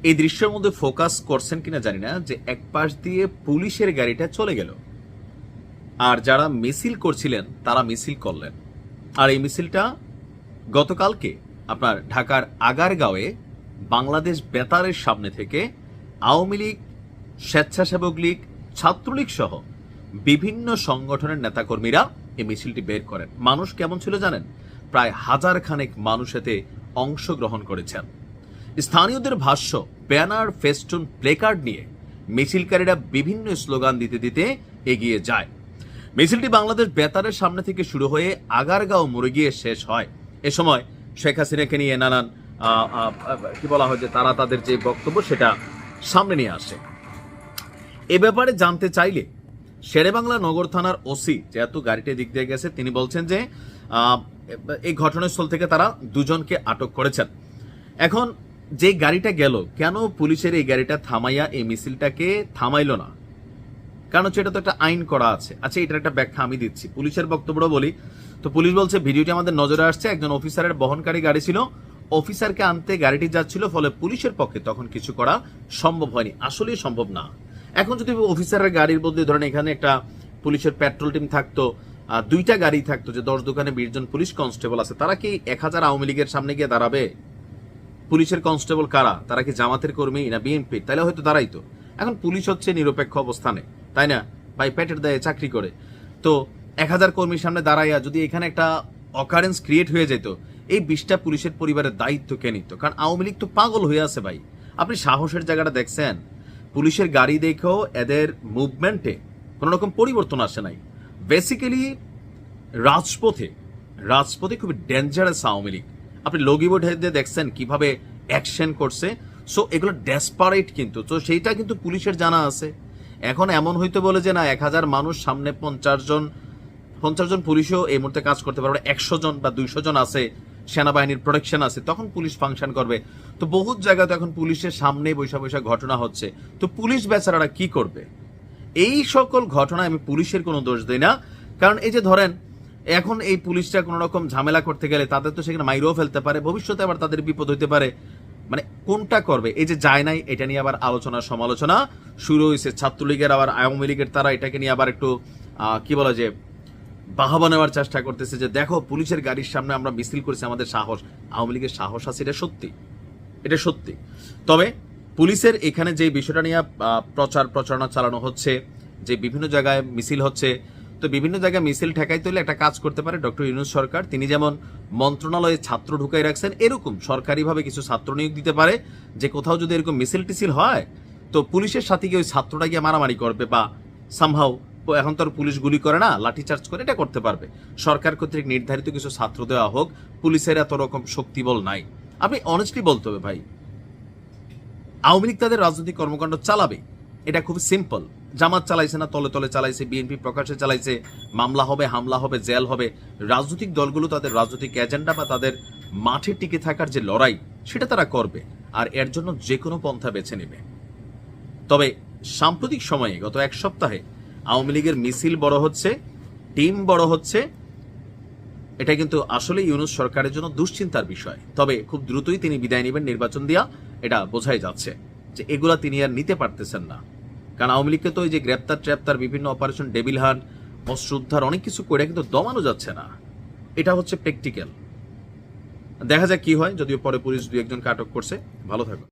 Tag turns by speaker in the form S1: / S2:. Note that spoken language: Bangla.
S1: এই দৃশ্যের মধ্যে ফোকাস করছেন কিনা জানি না, যে এক পাশ দিয়ে পুলিশের গাড়িটা চলে গেল, আর যারা মিছিল করছিলেন তারা মিছিল করলেন। আর এই মিছিলটা গতকালকে আপনার ঢাকার আগারগাঁওয়ে বাংলাদেশ বেতারের সামনে থেকে আওয়ামী লীগ, স্বেচ্ছাসেবক লীগ, ছাত্রলীগ সহ বিভিন্ন সংগঠনের নেতাকর্মীরা এই মিছিলটি বের করেন। মানুষ কেমন ছিল জানেন? প্রায় 1000 খানেক মানুষ এতে অংশগ্রহণ করেছেন। স্থানীয়দের ভাষ্য, ব্যানার, ফেস্টুন, প্লেকার্ড নিয়ে মিছিলকারীরা বিভিন্ন স্লোগান দিতে দিতে এগিয়ে যায়। মিছিলটি বাংলাদেশ বেতারের সামনে থেকে শুরু হয়ে আগারগাঁও মোড়ে গিয়ে শেষ হয়। এ সময় শেখ হাসিনাকে নিয়ে নানান কি বলা হয়, যে তারা তাদের যে বক্তব্য সেটা সামনে নিয়ে আসে। এ ব্যাপারে জানতে চাইলে শেরেবাংলা নগর থানার ওসি, যেহেতু গাড়িটি দিক দিয়ে গেছে, তিনি বলছেন যে এই ঘটনাস্থল থেকে তারা দুজনকে আটক করেছেন। এখন যে গাড়িটা গেল, কেন পুলিশের এই গাড়িটা থামাইয়া এই মিছিলটাকে থামাইল না? কারণ হচ্ছে এটা তো একটা আইন করা আছে। আচ্ছা, এটার একটা ব্যাখ্যা আমি দিচ্ছি, পুলিশের বক্তব্যটা বলি। তো পুলিশ বলছে, ভিডিওটি আমাদের নজরে আসছে, একজন অফিসারের বহনকারী গাড়ি ছিল, অফিসারকে আনতে গাড়িটি যাচ্ছিল, ফলে পুলিশের পক্ষে তখন কিছু করা সম্ভব হয়নি। আসলেই সম্ভব না। এখন যদি অফিসারের গাড়ির বদলে ধরেন এখানে একটা পুলিশের পেট্রোল টিম থাকতো, 2টা গাড়ি থাকতো, যে 10 দোকানে 20 জন পুলিশ কনস্টেবল আছে, তারা কি 1000 আওয়ামী লীগের সামনে গিয়ে দাঁড়াবে? পুলিশের কনস্টেবল কারা? তারা কি জামাতের কর্মী না বিএনপির? তাহলে হয়তো দাঁড়াইতো। এখন পুলিশ হচ্ছে নিরপেক্ষ অবস্থানে, তাই না ভাই? পেটের দায়ে চাকরি করে। তো 1000 কর্মীর সামনে দাঁড়াইয়া যদি এখানে একটা অকারেন্স ক্রিয়েট হয়ে যেত, এই 20টা পুলিশের পরিবারের দায়িত্ব কে নিত? কারণ আওয়ামী লীগ তো পাগল হয়ে আছে ভাই। আপনি সাহসের জায়গাটা দেখছেন? পুলিশের গাড়ি দেখেও এদের মুভমেন্টে কোনো রকম পরিবর্তন আসে নাই। বেসিক্যালি রাজপথে খুবই ডেঞ্জারাস আওয়ামী লীগ। আপনি লগিবোর্ড দিয়ে দেখছেন কিভাবে অ্যাকশন করছে। সো এগুলো ডেসপারেট কিন্তু। তো সেইটা কিন্তু পুলিশের জানা আছে। এখন এমন হইতে বলে যে না, 1000 মানুষ সামনে 50 জন পুলিশও এই মুহূর্তে কাজ করতে পারবে, 100 জন বা 200 জন আছে, সেনাবাহিনীর প্রোটেকশন আছে, তখন পুলিশ ফাংশন করবে। তো বহুত জায়গাতে এখন পুলিশের সামনে বৈশা ঘটনা হচ্ছে। তো পুলিশ বেচারারা কি করবে? এই সকল ঘটনায় আমি পুলিশের কোনো দোষ দিই না। কারণ এই যে ধরেন এখন এই পুলিশটা কোনো রকম ঝামেলা করতে গেলে তাদের তো সেখানে মাইরেও ফেলতে পারে, ভবিষ্যতে আবার তাদের বিপদ হইতে পারে। মানে কোনটা করবে? এই যে যায় নাই, এটা নিয়ে আবার আলোচনা সমালোচনা শুরু হয়েছে। ছাত্রলীগের আবার আওয়ামী লীগের তারা এটাকে নিয়ে আবার একটু কি বলা, যে বাহাবা নেওয়ার চেষ্টা করতেছে, যে দেখো পুলিশের গাড়ির সামনে আমরা মিছিল করেছি, আমাদের সাহস। আওয়ামী লীগের সাহস আছে, এটা সত্যি। তবে পুলিশের এখানে যে বিষয়টা নিয়ে প্রচারণা চালানো হচ্ছে, যে বিভিন্ন জায়গায় মিছিল হচ্ছে, তো বিভিন্ন জায়গায় মিছিল ঠেকাইতে হলে একটা কাজ করতে পারে ডক্টর ইউনূস সরকার। তিনি যেমন মন্ত্রণালয়ে ছাত্র ঢুকাই রাখছেন, এরকম সরকারিভাবে কিছু ছাত্র নিয়োগ দিতে পারে, যে কোথাও যদি এরকম মিছিল টিছিল হয়, তো পুলিশের সাথে গিয়ে ওই ছাত্রটা গিয়ে মারামারি করবে, বা সামহাও, এখন তো আর পুলিশ গুলি করে না, লাঠিচার্জ করে, এটা করতে পারবে। সরকার কর্তৃক নির্ধারিত কিছু ছাত্র দেওয়া হোক। পুলিশের এত রকম শক্তিবল নাই। আপনি অনেস্টলি বলতে হবে ভাই, আওয়ামী লীগ তাদের রাজনৈতিক কর্মকাণ্ড চালাবে, এটা খুব সিম্পল। জামাত চালাইছে না, তলে তলে চালাইছে, বিএনপি প্রকাশ্যে চালাইছে, মামলা হবে, হামলা হবে, জেল হবে। রাজনৈতিক দলগুলো তাদের রাজনৈতিক এজেন্ডা বা তাদের মাঠে টিকে থাকার যে লড়াই, সেটা তারা করবে, আর এর জন্য যে কোনো পন্থা বেছে নেবে। তবে সাম্প্রতিক সময়ে গত 1 সপ্তাহে আওয়ামী লীগের মিছিল বড় হচ্ছে, টিম বড় হচ্ছে, এটা কিন্তু আসলে ইউনূস সরকারের জন্য দুশ্চিন্তার বিষয়। তবে খুব দ্রুতই তিনি বিদায় নেবেন নির্বাচন দিয়া, এটা বোঝাই যাচ্ছে যে এগুলা তিনি আর নিতে পারতেছেন না। কারণ আওয়ামী লীগকে তো এই যে গ্রেপ্তার বিভিন্ন অপারেশন ডেভিল হান্ট, অস্ত্র উদ্ধার, অনেক কিছু করে কিন্তু দমানো যাচ্ছে না। এটা হচ্ছে প্র্যাকটিক্যাল। দেখা যাক কি হয়, যদিও পরে পুলিশ 2-1 জনকে আটক করছে। ভালো থাকো।